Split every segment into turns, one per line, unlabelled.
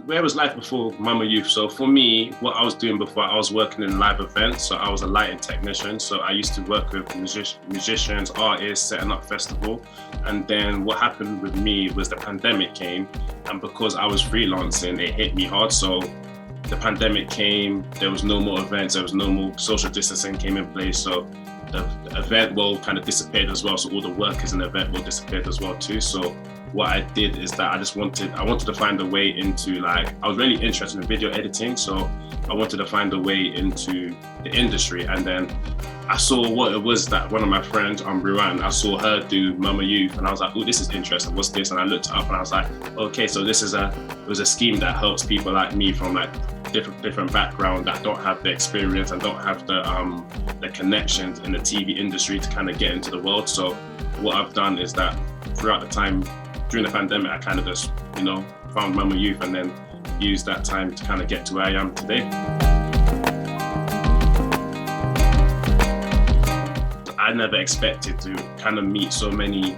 where was life before Mama Youth? So for me, what I was doing before, I was working in live events. So I was a lighting technician. So I used to work with musicians, artists, setting up festival. And then what happened with me was the pandemic came. And because I was freelancing, it hit me hard. So the pandemic came, there was no more events, there was no more social distancing came in place. So the event world kind of disappeared as well. So all the workers in the event world disappeared as well too. So what I did is that I wanted to find a way into, like, I was really interested in video editing. So I wanted to find a way into the industry. And then I saw what it was that one of my friends, Ruan, I saw her do Mama Youth, and I was like, oh, this is interesting, what's this? And I looked it up and I was like, okay, so this is it was a scheme that helps people like me from like different background that don't have the experience and don't have the connections in the TV industry to kind of get into the world. So what I've done is that throughout the time, during the pandemic, I kind of just, found Mama Youth and then used that time to kind of get to where I am today. I never expected to kind of meet so many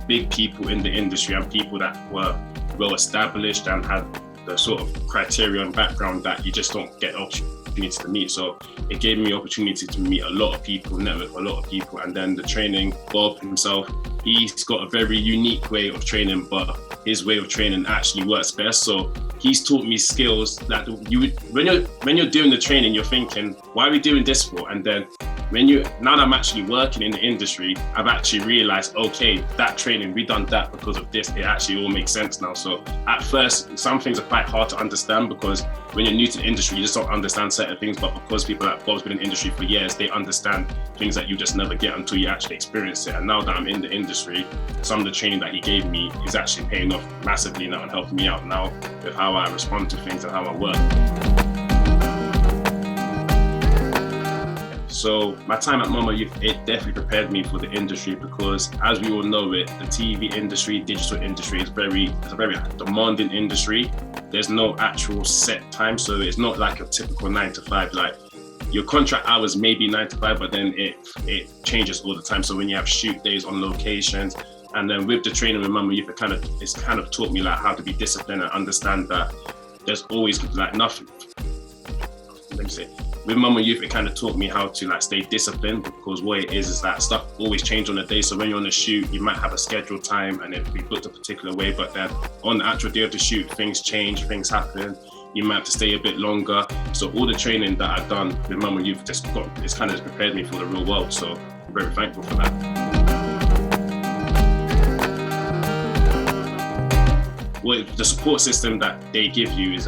big people in the industry and people that were well established and had the sort of criteria and background that you just don't get opportunity to meet. So it gave me opportunity to meet a lot of people, network with a lot of people. And then the training, Bob himself, he's got a very unique way of training, but his way of training actually works best. So he's taught me skills that when you're doing the training, you're thinking, why are we doing this for? And then now that I'm actually working in the industry, I've actually realized, okay, that training, we done that because of this. It actually all makes sense now. So at first, some things are quite hard to understand because when you're new to the industry, you just don't understand certain things. But because people like Bob's been in the industry for years, they understand things that you just never get until you actually experience it. And now that I'm in the industry, some of the training that he gave me is actually paying off massively now and helping me out now with how I respond to things and how I work. So my time at Mama Youth, it definitely prepared me for the industry because, as we all know it, the TV industry, digital industry is a very demanding industry. There's no actual set time, so it's not like a typical 9 to 5. Like your contract hours may be 9 to 5, but then it changes all the time. So when you have shoot days on locations, and then with the training with Mama Youth, it's kind of taught me like how to be disciplined and understand that there's always like nothing. Let me say. With Mama Youth, it kind of taught me how to like stay disciplined because what it is that stuff always changes on the day. So when you're on a shoot, you might have a scheduled time and it'll be booked a particular way, but then on the actual day of the shoot, things change, things happen. You might have to stay a bit longer. So all the training that I've done with Mama Youth it's kind of prepared me for the real world. So I'm very thankful for that. Well, the support system that they give you is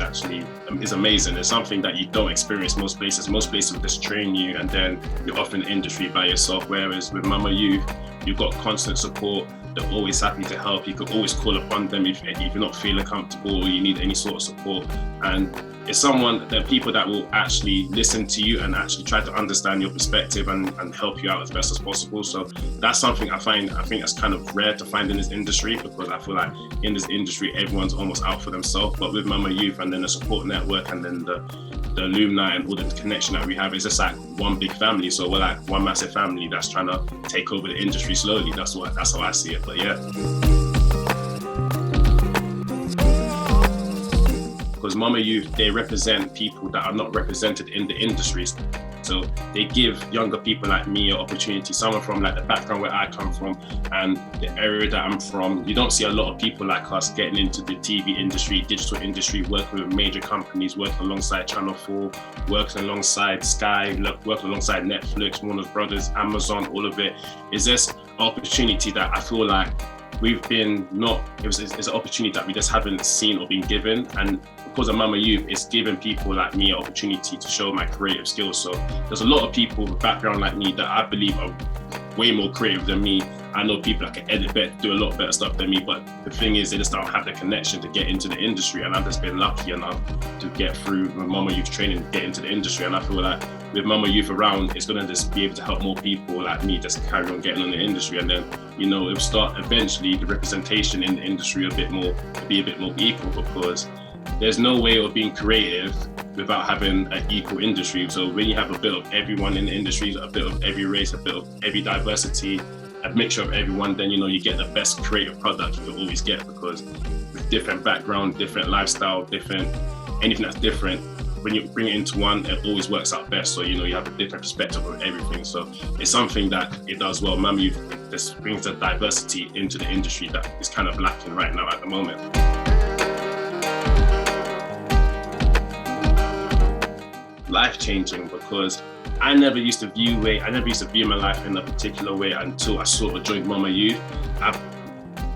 amazing. It's something that you don't experience most places. Most places will just train you and then you're off in the industry by yourself. Whereas with Mama Youth, you've got constant support. They're always happy to help. You can always call upon them if you're not feeling comfortable or you need any sort of support. And it's they're people that will actually listen to you and actually try to understand your perspective and help you out as best as possible. So that's something I think that's kind of rare to find in this industry because I feel like in this industry, everyone's almost out for themselves. But with Mama Youth and then the support network and then the alumni and all the connection that we have, it's just like one big family. So we're like one massive family that's trying to take over the industry slowly. That's how I see it, but yeah. Because Mama Youth, they represent people that are not represented in the industries. So they give younger people like me an opportunity, someone from like the background where I come from and the area that I'm from. You don't see a lot of people like us getting into the TV industry, digital industry, working with major companies, working alongside Channel 4, working alongside Sky, working alongside Netflix, Warner Brothers, Amazon, all of it. Is this an opportunity that I feel like it's an opportunity that we just haven't seen or been given. And because of Mama Youth, it's given people like me an opportunity to show my creative skills. So there's a lot of people with background like me that I believe are way more creative than me. I know people that can edit better, do a lot better stuff than me, but the thing is they just don't have the connection to get into the industry. And I've just been lucky enough to get through my Mama Youth training, get into the industry. And I feel like with Mama Youth around, it's gonna just be able to help more people like me just carry on getting on the industry. And then, it'll start eventually the representation in the industry be a bit more equal because there's no way of being creative without having an equal industry. So when you have a bit of everyone in the industry, a bit of every race, a bit of every diversity, a mixture of everyone, then you get the best creative product you can always get because different background, different lifestyle, different, anything that's different, when you bring it into one, it always works out best. So, you have a different perspective on everything. So it's something that it does well. Mama Youth just brings the diversity into the industry that is kind of lacking right now at the moment. Life-changing, because I never used to view my life in a particular way until I sort of joined Mama Youth.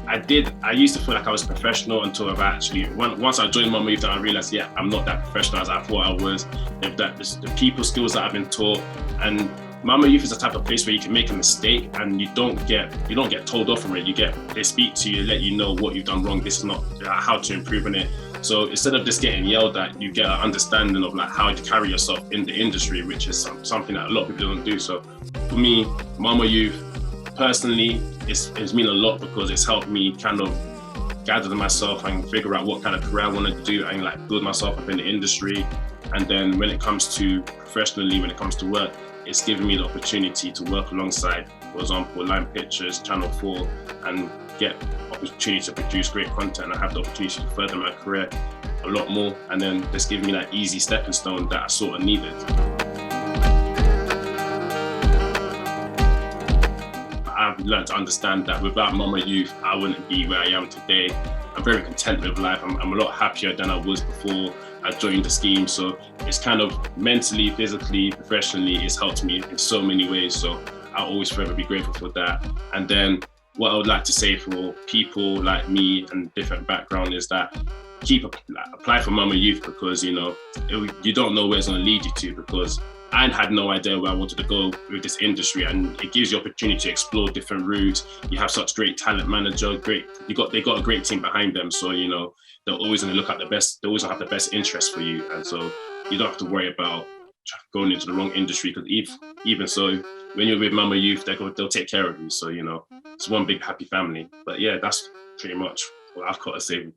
I used to feel like I was professional until once I joined Mama Youth, and I realized, yeah, I'm not that professional as I thought I was. The people skills that I've been taught, and Mama Youth is the type of place where you can make a mistake and you don't get told off from it. They speak to you, let you know what you've done wrong. This is not how to improve on it. So instead of just getting yelled at, you get an understanding of like how to carry yourself in the industry, which is something that a lot of people don't do. So for me, Mama Youth, personally, it's mean a lot because it's helped me kind of gather myself and figure out what kind of career I want to do and like build myself up in the industry. And then when it comes to professionally, when it comes to work, it's given me the opportunity to work alongside, for example, Line Pictures, Channel 4, and get opportunity to produce great content. I have the opportunity to further my career a lot more, and then just giving me that easy stepping stone that I sort of needed. I've learned to understand that without Mama Youth, I wouldn't be where I am today. I'm very content with life. I'm a lot happier than I was before I joined the scheme. So it's kind of mentally, physically, professionally, it's helped me in so many ways. So I'll always forever be grateful for that. And then what I would like to say for people like me and different background is that apply for Mama Youth, because you don't know where it's going to lead you to, because I had no idea where I wanted to go with this industry, and it gives you opportunity to explore different routes. You have such great talent manager, they got a great team behind them, so they're always going to look at the best. They always have the best interest for you, and so you don't have to worry about going into the wrong industry, because even so, when you're with Mama Youth, they'll take care of you. So it's one big happy family. But yeah, that's pretty much what I've got to say